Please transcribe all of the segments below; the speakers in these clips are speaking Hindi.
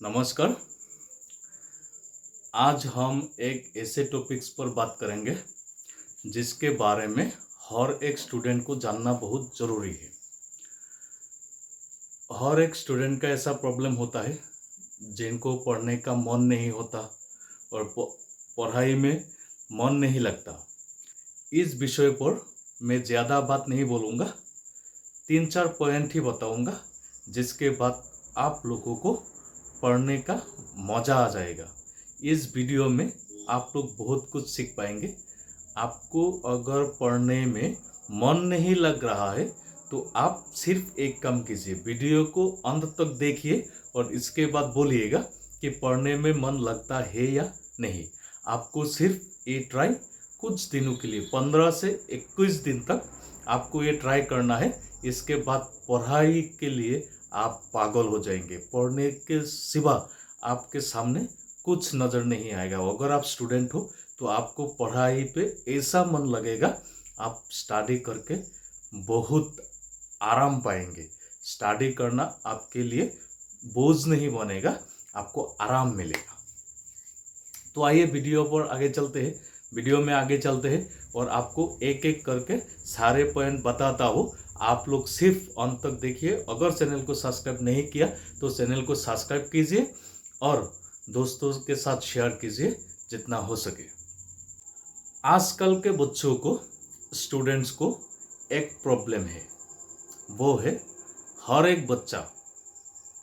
नमस्कार। आज हम एक ऐसे टॉपिक्स पर बात करेंगे जिसके बारे में हर एक स्टूडेंट को जानना बहुत ज़रूरी है। हर एक स्टूडेंट का ऐसा प्रॉब्लम होता है जिनको पढ़ने का मन नहीं होता और पढ़ाई में मन नहीं लगता। इस विषय पर मैं ज़्यादा बात नहीं बोलूँगा, 3-4 पॉइंट ही बताऊँगा जिसके बाद आप लोगों को पढ़ने का मज़ा आ जाएगा। इस वीडियो में आप लोग बहुत कुछ सीख पाएंगे। आपको अगर पढ़ने में मन नहीं लग रहा है तो आप सिर्फ एक काम कीजिए, वीडियो को अंत तक देखिए और इसके बाद बोलिएगा कि पढ़ने में मन लगता है या नहीं। आपको सिर्फ ये ट्राई कुछ दिनों के लिए 15 से 21 दिन तक आपको ये ट्राई करना है। इसके बाद पढ़ाई के लिए आप पागल हो जाएंगे। पढ़ने के सिवा आपके सामने कुछ नज़र नहीं आएगा। अगर आप स्टूडेंट हो तो आपको पढ़ाई पे ऐसा मन लगेगा, आप स्टडी करके बहुत आराम पाएंगे। स्टडी करना आपके लिए बोझ नहीं बनेगा, आपको आराम मिलेगा। तो आइए वीडियो पर आगे चलते हैं। वीडियो में आगे चलते हैं और आपको एक एक करके सारे पॉइंट बताता हूँ। आप लोग सिर्फ अंत तक देखिए। अगर चैनल को सब्सक्राइब नहीं किया तो चैनल को सब्सक्राइब कीजिए और दोस्तों के साथ शेयर कीजिए जितना हो सके। आजकल के बच्चों को, स्टूडेंट्स को एक प्रॉब्लम है, वो है हर एक बच्चा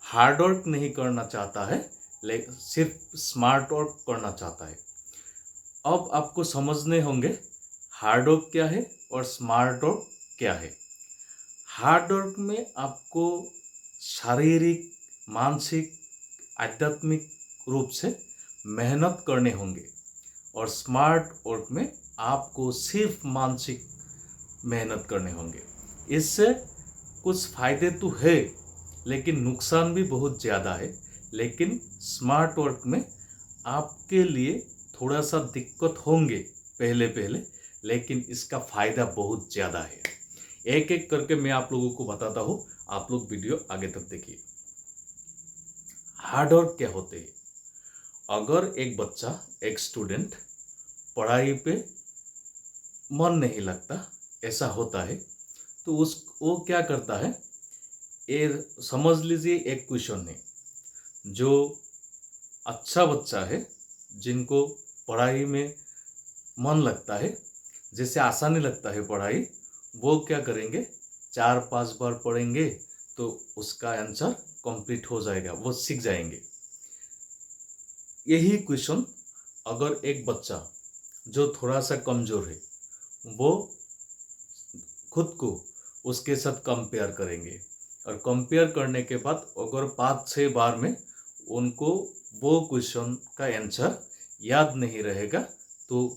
हार्ड वर्क नहीं करना चाहता है, लेकिन सिर्फ स्मार्ट वर्क करना चाहता है। अब आपको समझने होंगे हार्ड वर्क क्या है और स्मार्ट वर्क क्या है। हार्ड वर्क में आपको शारीरिक, मानसिक, आध्यात्मिक रूप से मेहनत करने होंगे और स्मार्ट वर्क में आपको सिर्फ मानसिक मेहनत करने होंगे। इससे कुछ फ़ायदे तो है लेकिन नुकसान भी बहुत ज़्यादा है। लेकिन स्मार्ट वर्क में आपके लिए थोड़ा सा दिक्कत होंगे पहले पहले, लेकिन इसका फ़ायदा बहुत ज़्यादा है। एक एक करके मैं आप लोगों को बताता हूँ, आप लोग वीडियो आगे तक देखिए। हार्ड वर्क क्या होते हैं? अगर एक बच्चा, एक स्टूडेंट पढ़ाई पे मन नहीं लगता, ऐसा होता है, तो वो क्या करता है, ये समझ लीजिए एक क्वेश्चन है। जो अच्छा बच्चा है, जिनको पढ़ाई में मन लगता है, जैसे आसानी लगता है पढ़ाई, वो क्या करेंगे, 4-5 बार पढ़ेंगे तो उसका आंसर कंप्लीट हो जाएगा, वो सीख जाएंगे। यही क्वेश्चन अगर एक बच्चा जो थोड़ा सा कमज़ोर है, वो खुद को उसके साथ कंपेयर करेंगे और कंपेयर करने के बाद अगर 5-6 बार में उनको वो क्वेश्चन का आंसर याद नहीं रहेगा तो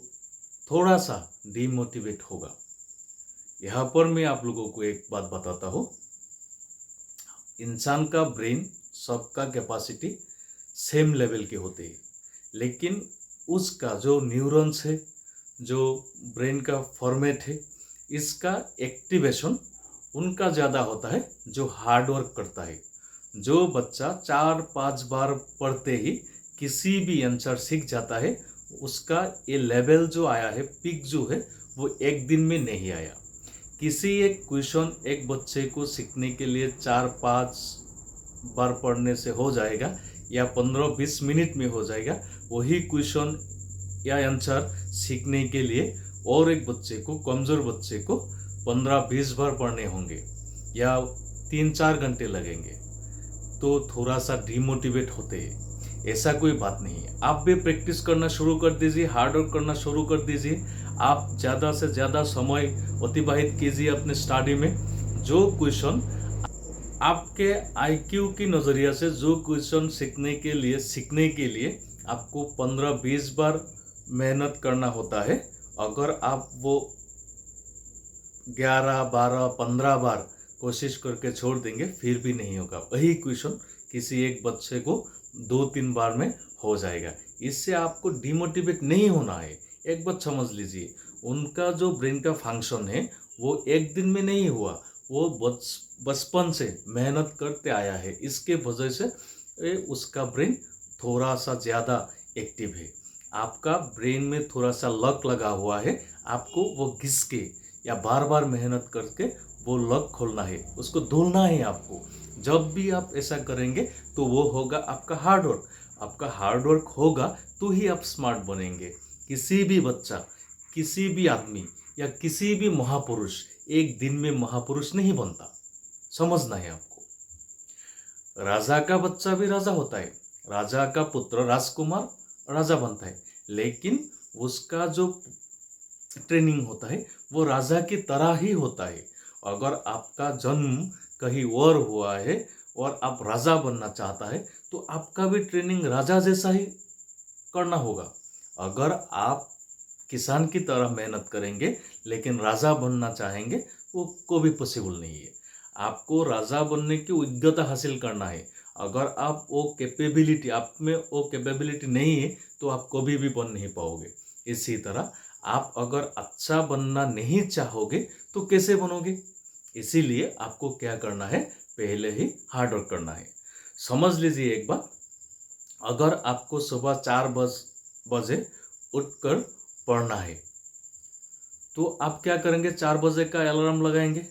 थोड़ा सा डिमोटिवेट होगा। यहाँ पर मैं आप लोगों को एक बात बताता हूँ, इंसान का ब्रेन, सबका कैपेसिटी सेम लेवल के होते हैं, लेकिन उसका जो न्यूरॉन्स है, जो ब्रेन का फॉर्मेट है, इसका एक्टिवेशन उनका ज़्यादा होता है जो हार्ड वर्क करता है। जो बच्चा 4-5 बार पढ़ते ही किसी भी आंसर सीख जाता है, उसका ये लेवल जो आया है, पिक जो है, वो एक दिन में नहीं आया। किसी एक क्वेश्चन एक बच्चे को सीखने के लिए 4-5 बार पढ़ने से हो जाएगा या 15-20 मिनट में हो जाएगा। वही क्वेश्चन या आंसर सीखने के लिए और एक बच्चे को, कमज़ोर बच्चे को 15-20 बार पढ़ने होंगे या 3-4 घंटे लगेंगे, तो थोड़ा सा डिमोटिवेट होते हैं। ऐसा कोई बात नहीं है। आप भी प्रैक्टिस करना शुरू कर दीजिए, हार्ड वर्क करना शुरू कर दीजिए। आप ज़्यादा से ज़्यादा समय अतिबाहित कीजिए अपने स्टडी में। जो क्वेश्चन आपके आईक्यू की नज़रिया से, जो क्वेश्चन सीखने के लिए आपको 15-20 बार मेहनत करना होता है, अगर आप वो 11, 12, 15 बार कोशिश करके छोड़ देंगे फिर भी नहीं होगा। वही क्वेश्चन किसी एक बच्चे को 2-3 बार में हो जाएगा। इससे आपको डिमोटिवेट नहीं होना है। एक बात समझ लीजिए, उनका जो ब्रेन का फंक्शन है वो एक दिन में नहीं हुआ, वो बचपन से मेहनत करते आया है। इसके वजह से उसका ब्रेन थोड़ा सा ज़्यादा एक्टिव है। आपका ब्रेन में थोड़ा सा लक लगा हुआ है, आपको वो घिस के या बार बार मेहनत करके वो लक खोलना है, उसको धुलना है आपको। जब भी आप ऐसा करेंगे तो वो होगा आपका हार्ड वर्क। आपका हार्ड वर्क होगा तो ही आप स्मार्ट बनेंगे। किसी भी बच्चा, किसी भी आदमी या किसी भी महापुरुष एक दिन में महापुरुष नहीं बनता, समझना है आपको। राजा का बच्चा भी राजा होता है, राजा का पुत्र राजकुमार राजा बनता है, लेकिन उसका जो ट्रेनिंग होता है वो राजा की तरह ही होता है। अगर आपका जन्म कहीं और हुआ है और आप राजा बनना चाहता है तो आपका भी ट्रेनिंग राजा जैसा ही करना होगा। अगर आप किसान की तरह मेहनत करेंगे लेकिन राजा बनना चाहेंगे, वो कभी पॉसिबल नहीं है। आपको राजा बनने की योग्यता हासिल करना है। अगर आप वो कैपेबिलिटी, आप में वो कैपेबिलिटी नहीं है तो आप कभी भी बन नहीं पाओगे। इसी तरह आप अगर अच्छा बनना नहीं चाहोगे तो कैसे बनोगे? इसीलिए आपको क्या करना है, पहले ही हार्ड वर्क करना है। समझ लीजिए एक बात, अगर आपको सुबह 4 बजे उठकर पढ़ना है तो आप क्या करेंगे, 4 बजे का अलार्म लगाएंगे?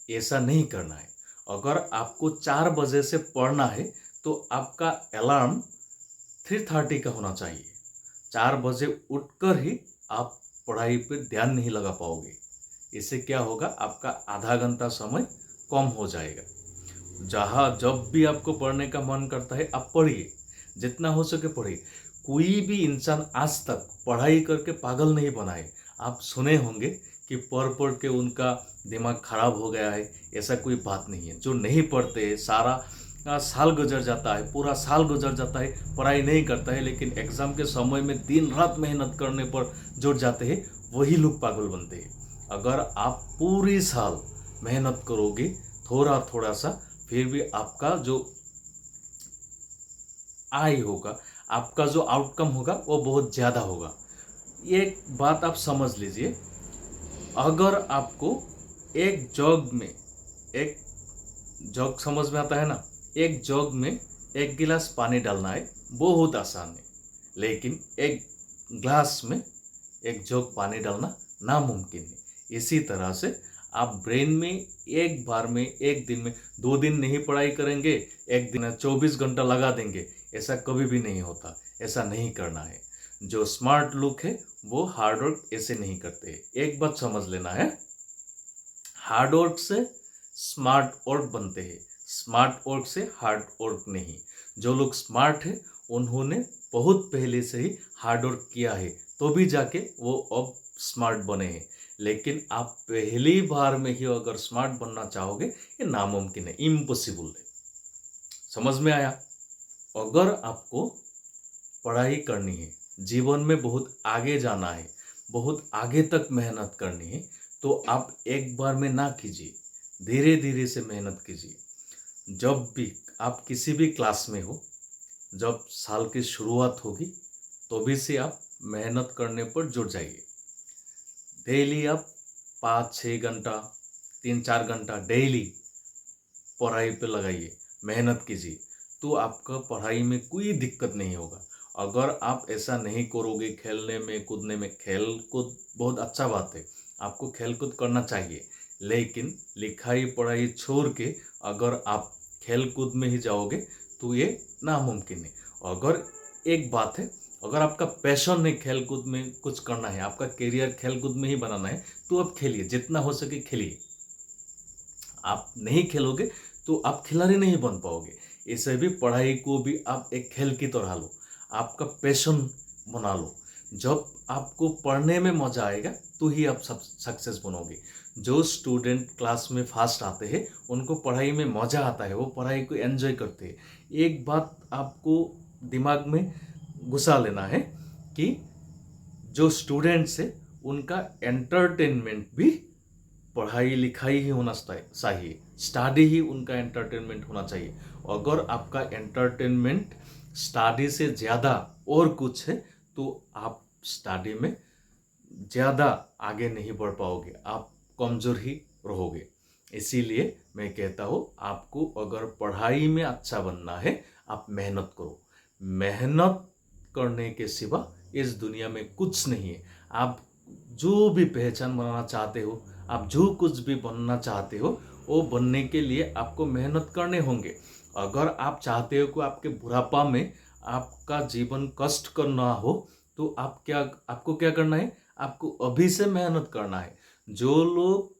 ऐसा नहीं करना है। अगर आपको 4 बजे से पढ़ना है तो आपका अलार्म 3:30 का होना चाहिए। 4 बजे उठकर ही आप पढ़ाई पर ध्यान नहीं लगा पाओगे। इससे क्या होगा, आपका आधा घंटा समय कम हो जाएगा। जहाँ जब भी आपको पढ़ने का मन करता है आप पढ़िए, जितना हो सके पढ़िए। कोई भी इंसान आज तक पढ़ाई करके पागल नहीं बना है। आप सुने होंगे कि पढ़ पढ़ के उनका दिमाग खराब हो गया है, ऐसा कोई बात नहीं है। जो नहीं पढ़ते, सारा साल गुजर जाता है, पूरा साल गुजर जाता है, पढ़ाई नहीं करता है, लेकिन एग्ज़ाम के समय में दिन रात मेहनत करने पर जुट जाते हैं, वही लोग पागल बनते हैं। अगर आप पूरी साल मेहनत करोगे थोड़ा थोड़ा सा, फिर भी आपका जो आय होगा, आपका जो आउटकम होगा वो बहुत ज़्यादा होगा। एक बात आप समझ लीजिए, अगर आपको एक जग में, एक जग समझ में आता है ना, एक जग में 1 गिलास पानी डालना है, बहुत आसान है। लेकिन एक ग्लास में 1 जग पानी डालना नामुमकिन है। इसी तरह से आप ब्रेन में एक बार में, एक दिन में, 2 दिन नहीं पढ़ाई करेंगे, एक दिन 24 घंटा लगा देंगे, ऐसा कभी भी नहीं होता। ऐसा नहीं करना है। जो स्मार्ट लोग है वो हार्ड वर्क ऐसे नहीं करते। एक बात समझ लेना है, हार्ड वर्क से स्मार्ट वर्क बनते हैं, स्मार्ट वर्क से हार्ड वर्क नहीं। जो लोग स्मार्ट है उन्होंने बहुत पहले से ही हार्ड वर्क किया है, तो भी जाके वो अब स्मार्ट बने हैं। लेकिन आप पहली बार में ही अगर स्मार्ट बनना चाहोगे, ये नामुमकिन है, इम्पॉसिबल है। समझ में आया? अगर आपको पढ़ाई करनी है, जीवन में बहुत आगे जाना है, बहुत आगे तक मेहनत करनी है, तो आप एक बार में ना कीजिए, धीरे धीरे से मेहनत कीजिए। जब भी आप किसी भी क्लास में हो, जब साल की शुरुआत होगी, तो भी से आप मेहनत करने पर जुट जाइए। डेली आप 5-6 घंटा, 3-4 घंटा डेली पढ़ाई पे लगाइए, मेहनत कीजिए, तो आपका पढ़ाई में कोई दिक्कत नहीं होगा। अगर आप ऐसा नहीं करोगे, खेलने में कूदने में, खेल कूद बहुत अच्छा बात है, आपको खेल कूद करना चाहिए, लेकिन लिखाई पढ़ाई छोड़ के अगर आप खेल कूद में ही जाओगे तो ये नामुमकिन है। अगर एक बात है, अगर आपका पैशन है खेल कूद में कुछ करना है, आपका करियर खेल कूद में ही बनाना है, तो आप खेलिए, जितना हो सके खेलिए। आप नहीं खेलोगे तो आप खिलाड़ी नहीं बन पाओगे। ऐसे भी पढ़ाई को भी आप एक खेल की तरह लो, आपका पैशन बना लो। जब आपको पढ़ने में मजा आएगा तो ही आप सब सक्सेस बनोगे। जो स्टूडेंट क्लास में फास्ट आते हैं उनको पढ़ाई में मजा आता है, वो पढ़ाई को एंजॉय करते हैं। एक बात आपको दिमाग में घुसा लेना है कि जो स्टूडेंट्स है उनका एंटरटेनमेंट भी पढ़ाई लिखाई ही होना चाहिए, स्टडी ही उनका एंटरटेनमेंट होना चाहिए। अगर आपका एंटरटेनमेंट स्टडी से ज़्यादा और कुछ है तो आप स्टडी में ज़्यादा आगे नहीं बढ़ पाओगे, आप कमज़ोर ही रहोगे। इसीलिए मैं कहता हूँ, आपको अगर पढ़ाई में अच्छा बनना है, आप मेहनत करो। मेहनत करने के सिवा इस दुनिया में कुछ नहीं है। आप जो भी पहचान बनाना चाहते हो, आप जो कुछ भी बनना चाहते हो, वो बनने के लिए आपको मेहनत करने होंगे। अगर आप चाहते हो कि आपके बुढ़ापा में आपका जीवन कष्ट करना हो, तो आपको क्या करना है? आपको अभी से मेहनत करना है। जो लोग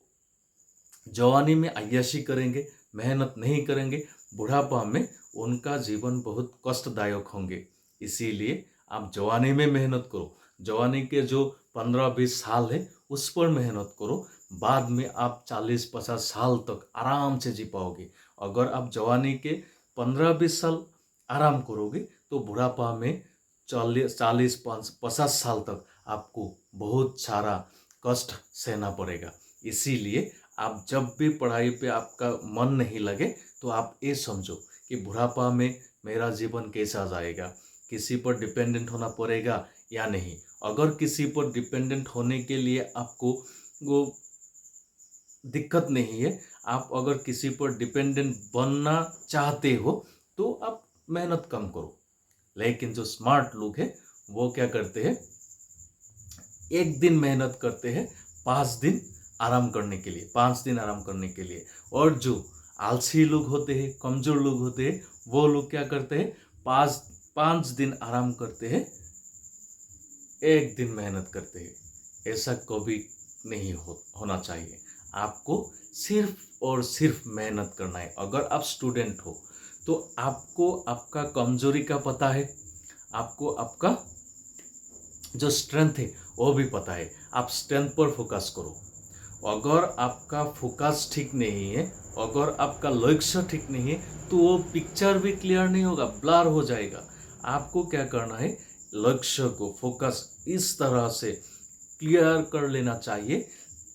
जवानी में अय्याशी करेंगे, मेहनत नहीं करेंगे, बुढ़ापा में उनका जीवन बहुत कष्टदायक होंगे। इसीलिए आप जवानी में मेहनत करो। जवानी के जो 15-20 साल है, उस पर मेहनत करो। बाद में आप 40-50 साल तक आराम से जी पाओगे। अगर आप जवानी के 15-20 साल आराम करोगे, तो बुढ़ापा में 40-50 साल तक आपको बहुत सारा कष्ट सहना पड़ेगा। इसीलिए आप जब भी पढ़ाई पे आपका मन नहीं लगे, तो आप ये समझो कि बुढ़ापा में मेरा जीवन कैसा जाएगा, किसी पर डिपेंडेंट होना पड़ेगा या नहीं। अगर किसी पर डिपेंडेंट होने के लिए आपको वो दिक्कत नहीं है, आप अगर किसी पर डिपेंडेंट बनना चाहते हो, तो आप मेहनत कम करो। लेकिन जो स्मार्ट लोग हैं, वो क्या करते हैं? एक दिन मेहनत करते हैं 5 दिन आराम करने के लिए, 5 दिन आराम करने के लिए। और जो आलसी लोग होते हैं, कमजोर लोग होते हैं, वो लोग क्या करते हैं? 5 दिन आराम करते हैं, एक दिन मेहनत करते हैं। ऐसा कभी नहीं होना चाहिए। आपको सिर्फ और सिर्फ मेहनत करना है। अगर आप स्टूडेंट हो, तो आपको आपका कमजोरी का पता है, आपको आपका जो स्ट्रेंथ है वो भी पता है। आप स्ट्रेंथ पर फोकस करो। अगर आपका फोकस ठीक नहीं है, अगर आपका लक्ष्य ठीक नहीं है, तो वो पिक्चर भी क्लियर नहीं होगा, ब्लर हो जाएगा। आपको क्या करना है? लक्ष्य को, फोकस इस तरह से क्लियर कर लेना चाहिए,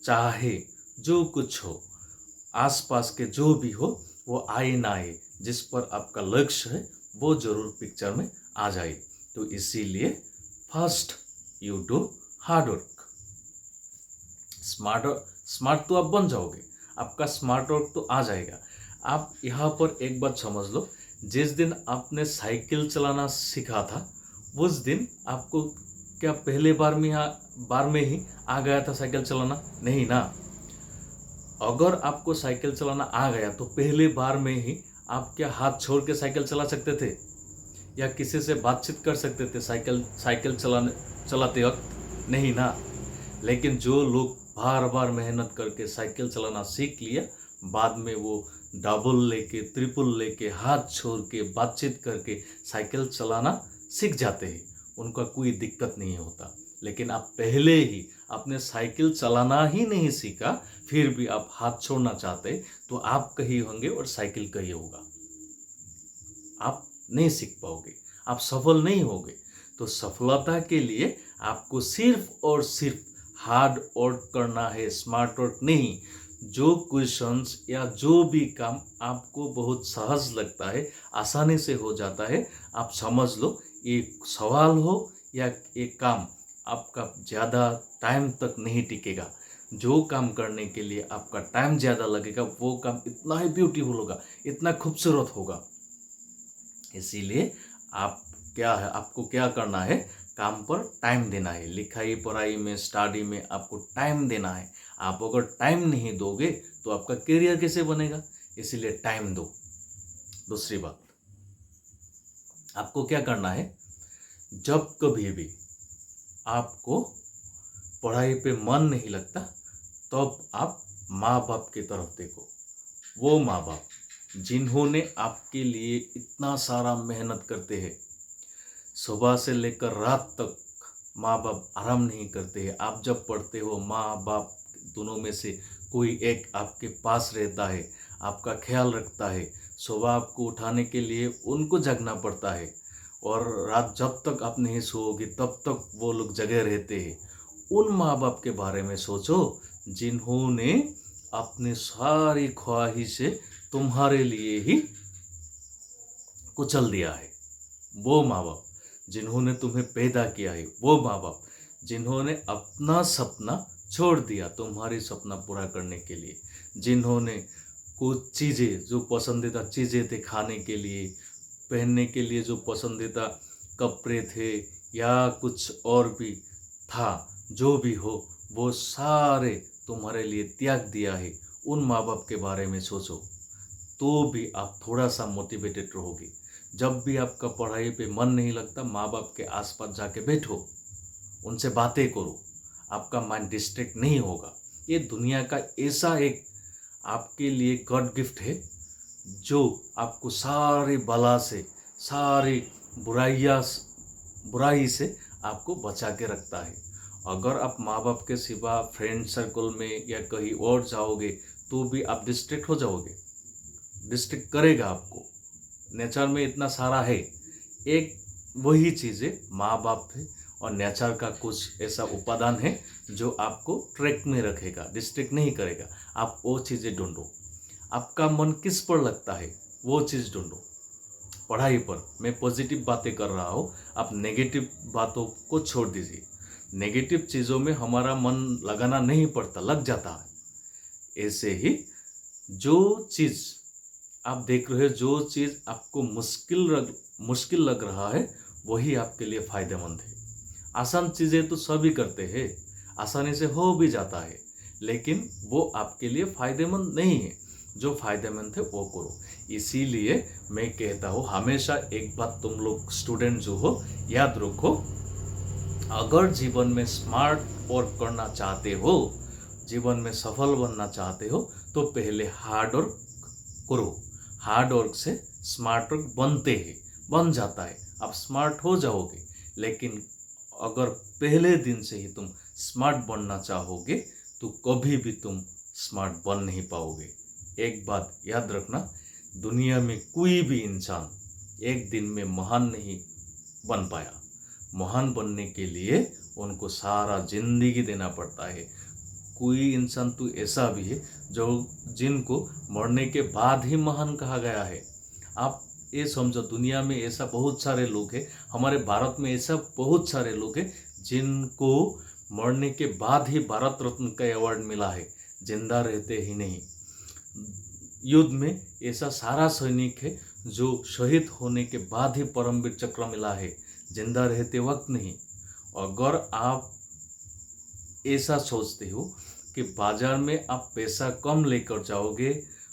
चाहे जो कुछ हो, आसपास के जो भी हो, वो आए ना आए, जिस पर आपका लक्ष्य है वो जरूर पिक्चर में आ जाए। तो इसीलिए first you do hard work. Smart तो आप बन जाओगे, आपका स्मार्ट वर्क तो आ जाएगा। आप यहाँ पर एक बात समझ लो, जिस दिन आपने साइकिल चलाना सीखा था, उस दिन आपको क्या पहले बार में ही आ गया था साइकिल चलाना? नहीं ना। अगर आपको साइकिल चलाना आ गया, तो पहले बार में ही आप क्या हाथ छोड़ के साइकिल चला सकते थे, या किसी से बातचीत कर सकते थे साइकिल चलाते वक्त? नहीं ना। लेकिन जो लोग बार बार मेहनत करके साइकिल चलाना सीख लिया, बाद में वो डबल लेके, ट्रिपल लेके, हाथ छोड़ के, बातचीत करके साइकिल चलाना सीख जाते हैं, उनका कोई दिक्कत नहीं होता। लेकिन आप पहले ही आपने साइकिल चलाना ही नहीं सीखा, फिर भी आप हाथ छोड़ना चाहते, तो आप कहीं होंगे और साइकिल कहीं होगा। आप नहीं सीख पाओगे, आप सफल नहीं होगे। तो सफलता के लिए आपको सिर्फ और सिर्फ हार्ड वर्क करना है, स्मार्ट वर्क नहीं। जो क्वेश्चंस या जो भी काम आपको बहुत सहज लगता है, आसानी से हो जाता है, आप समझ लो ये सवाल हो या एक काम आपका ज़्यादा टाइम तक नहीं टिकेगा। जो काम करने के लिए आपका टाइम ज़्यादा लगेगा, वो काम इतना ही ब्यूटीफुल होगा, इतना खूबसूरत होगा। इसीलिए आपको क्या करना है? काम पर टाइम देना है। लिखाई पढ़ाई में, स्टडी में आपको टाइम देना है। आप अगर टाइम नहीं दोगे, तो आपका करियर कैसे बनेगा? इसीलिए टाइम दो। दूसरी बात, आपको क्या करना है? जब कभी भी आपको पढ़ाई पे मन नहीं लगता, तब आप माँ बाप की तरफ देखो। वो माँ बाप जिन्होंने आपके लिए इतना सारा मेहनत करते हैं, सुबह से लेकर रात तक माँ बाप आराम नहीं करते हैं। आप जब पढ़ते हो, माँ बाप दोनों में से कोई एक आपके पास रहता है, आपका ख्याल रखता है। सुबह आपको उठाने के लिए उनको जगना पड़ता है, और रात जब तक आप नहीं सोओगे तब तक वो लोग जगे रहते हैं। उन माँ बाप के बारे में सोचो, जिन्होंने अपनी सारी ख्वाहिशें तुम्हारे लिए ही कुचल दिया है। वो माँ बाप जिन्होंने तुम्हें पैदा किया है, वो माँ बाप जिन्होंने अपना सपना छोड़ दिया तुम्हारी सपना पूरा करने के लिए। जिन्होंने कुछ चीज़ें, जो पसंदीदा चीज़ें थे खाने के लिए, पहनने के लिए जो पसंदीदा कपड़े थे या कुछ और भी था, जो भी हो वो सारे तुम्हारे लिए त्याग दिया है, उन माँ बाप के बारे में सोचो, तो भी आप थोड़ा सा मोटिवेटेड रहोगे। जब भी आपका पढ़ाई पे मन नहीं लगता, माँ बाप के आसपास जाके बैठो, उनसे बातें करो, आपका माइंड डिस्ट्रैक्ट नहीं होगा। ये दुनिया का ऐसा एक आपके लिए गॉड गिफ्ट है जो आपको सारी बला से, सारी बुराई से आपको बचा के रखता है। अगर आप माँ बाप के सिवा फ्रेंड सर्कल में या कहीं और जाओगे तो भी आप डिस्ट्रैक्ट हो जाओगे, डिस्ट्रैक्ट करेगा आपको। नेचर में इतना सारा है, एक वही चीज़ें माँ बाप है और नेचर का कुछ ऐसा उपादान है जो आपको ट्रैक में रखेगा, डिस्ट्रैक्ट नहीं करेगा। आप वो चीज़ें ढूंढो। आपका मन किस पर लगता है वो चीज़ ढूंढो। पढ़ाई पर मैं पॉजिटिव बातें कर रहा हूँ, आप नेगेटिव बातों को छोड़ दीजिए। नेगेटिव चीज़ों में हमारा मन लगाना नहीं पड़ता, लग जाता है। ऐसे ही जो चीज़ आप देख रहे हो, जो चीज़ आपको मुश्किल लग रहा है, वही आपके लिए फ़ायदेमंद है। आसान चीज़ें तो सभी करते हैं, आसानी से हो भी जाता है, लेकिन वो आपके लिए फ़ायदेमंद नहीं है। जो फ़ायदेमंद है वो करो। इसीलिए मैं कहता हूँ, हमेशा एक बात तुम लोग स्टूडेंट जो हो याद रखो, अगर जीवन में स्मार्ट वर्क करना चाहते हो, जीवन में सफल बनना चाहते हो, तो पहले हार्ड वर्क करो। हार्ड वर्क से स्मार्ट वर्क बन जाता है, आप स्मार्ट हो जाओगे। लेकिन अगर पहले दिन से ही तुम स्मार्ट बनना चाहोगे तो कभी भी तुम स्मार्ट बन नहीं पाओगे। एक बात याद रखना, दुनिया में कोई भी इंसान एक दिन में महान नहीं बन पाया। महान बनने के लिए उनको सारा जिंदगी देना पड़ता है। कोई इंसान तो ऐसा भी है जिनको मरने के बाद ही महान कहा गया है। आप ये समझो, दुनिया में ऐसा बहुत सारे लोग हैं, हमारे भारत में ऐसा बहुत सारे लोग हैं जिनको मरने के बाद ही भारत रत्न का अवार्ड मिला है, जिंदा रहते ही नहीं। युद्ध में ऐसा सारा सैनिक है जो शहीद होने के बाद ही परमवीर चक्र मिला है, जिंदा रहते वक्त नहीं। अगर आप ऐसा सोचते हो कि बाजार में आप पैसा कम लेकर जाओगे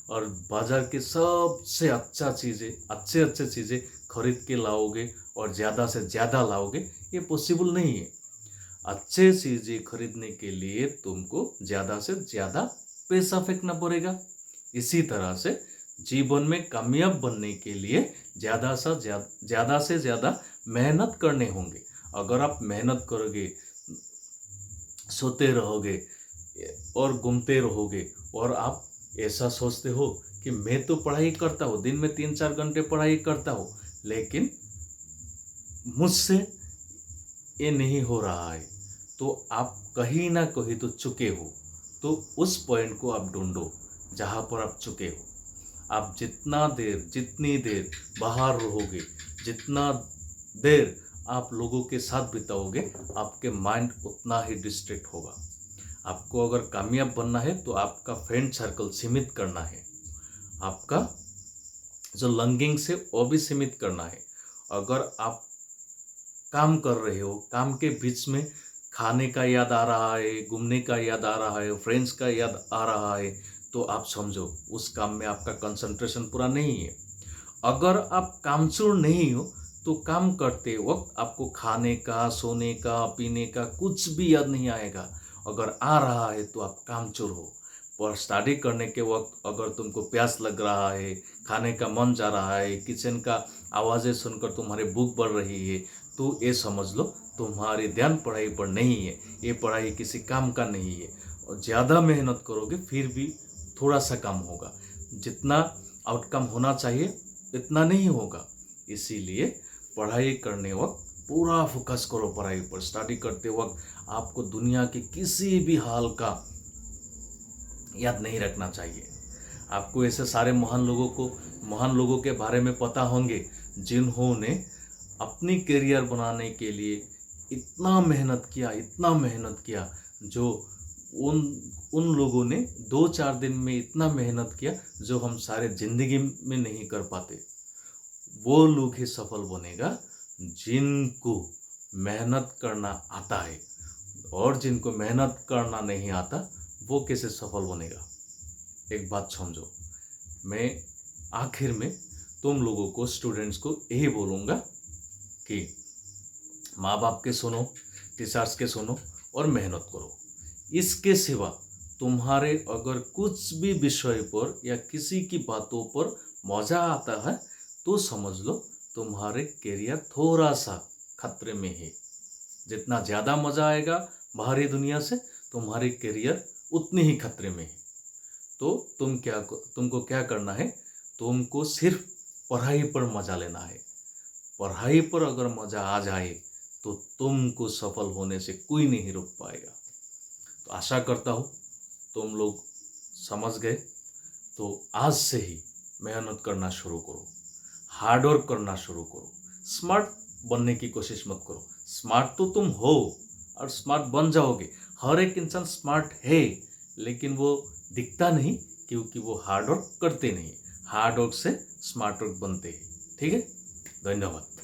और बाजार के सबसे अच्छे चीज़ें खरीद के लाओगे और ज़्यादा से ज़्यादा लाओगे, ये पॉसिबल नहीं है। अच्छे चीज़ें खरीदने के लिए तुमको ज़्यादा से ज़्यादा पैसा फेंकना पड़ेगा। इसी तरह से जीवन में कामयाब बनने के लिए ज़्यादा से ज़्यादा मेहनत करने होंगे। अगर आप मेहनत करोगे, सोते रहोगे और घूमते रहोगे और आप ऐसा सोचते हो कि मैं तो पढ़ाई करता हूँ, दिन में 3-4 घंटे पढ़ाई करता हूँ, लेकिन मुझसे ये नहीं हो रहा है, तो आप कहीं ना कहीं तो चुके हो। तो उस पॉइंट को आप ढूंढो जहाँ पर आप चुके हो। आप जितनी देर बाहर रहोगे, जितना देर आप लोगों के साथ बिताओगे, आपके माइंड उतना ही डिस्ट्रैक्ट होगा। आपको अगर कामयाब बनना है तो आपका फ्रेंड सर्कल सीमित करना है, आपका जो लंगिंग्स है वो भी सीमित करना है। अगर आप काम कर रहे हो, काम के बीच में खाने का याद आ रहा है, घूमने का याद आ रहा है, फ्रेंड्स का याद आ रहा है, तो आप समझो उस काम में आपका कंसंट्रेशन पूरा नहीं है। अगर आप कामचोर नहीं हो तो काम करते वक्त आपको खाने का, सोने का, पीने का कुछ भी याद नहीं आएगा। अगर आ रहा है तो आप कामचोर हो। पर स्टडी करने के वक्त अगर तुमको प्यास लग रहा है, खाने का मन जा रहा है, किचन का आवाज़ें सुनकर तुम्हारी भूख बढ़ रही है, तो ये समझ लो तुम्हारी ध्यान पढ़ाई पर नहीं है, ये पढ़ाई किसी काम का नहीं है। और ज़्यादा मेहनत करोगे फिर भी थोड़ा सा कम होगा, जितना आउटकम होना चाहिए इतना नहीं होगा। इसीलिए पढ़ाई करने वक्त पूरा फोकस करो पढ़ाई पर। स्टडी करते वक्त आपको दुनिया के किसी भी हाल का याद नहीं रखना चाहिए। आपको ऐसे सारे महान लोगों के बारे में पता होंगे जिन्होंने अपनी करियर बनाने के लिए इतना मेहनत किया, जो उन उन लोगों ने 2-4 दिन में इतना मेहनत किया जो हम सारे जिंदगी में नहीं कर पाते। वो लोग ही सफल बनेगा जिनको मेहनत करना आता है, और जिनको मेहनत करना नहीं आता वो कैसे सफल बनेगा। एक बात समझो, मैं आखिर में तुम लोगों को, स्टूडेंट्स को यही बोलूँगा कि माँ बाप के सुनो, टीचर्स के सुनो और मेहनत करो। इसके सिवा तुम्हारे अगर कुछ भी विषय पर या किसी की बातों पर मज़ा आता है तो समझ लो तुम्हारे करियर थोड़ा सा खतरे में है। जितना ज़्यादा मज़ा आएगा बाहरी दुनिया से, तुम्हारी करियर उतनी ही खतरे में है। तो तुमको क्या करना है, तुमको सिर्फ पढ़ाई पर मज़ा लेना है। पढ़ाई पर अगर मज़ा आ जाए तो तुमको सफल होने से कोई नहीं रोक पाएगा। तो आशा करता हूँ तुम लोग समझ गए। तो आज से ही मेहनत करना शुरू करो, हार्डवर्क करना शुरू करो। स्मार्ट बनने की कोशिश मत करो। स्मार्ट तो तुम हो और स्मार्ट बन जाओगे। हर एक इंसान स्मार्ट है, लेकिन वो दिखता नहीं क्योंकि वो हार्डवर्क करते नहीं। हार्डवर्क से स्मार्ट वर्क बनते हैं। ठीक है, धन्यवाद।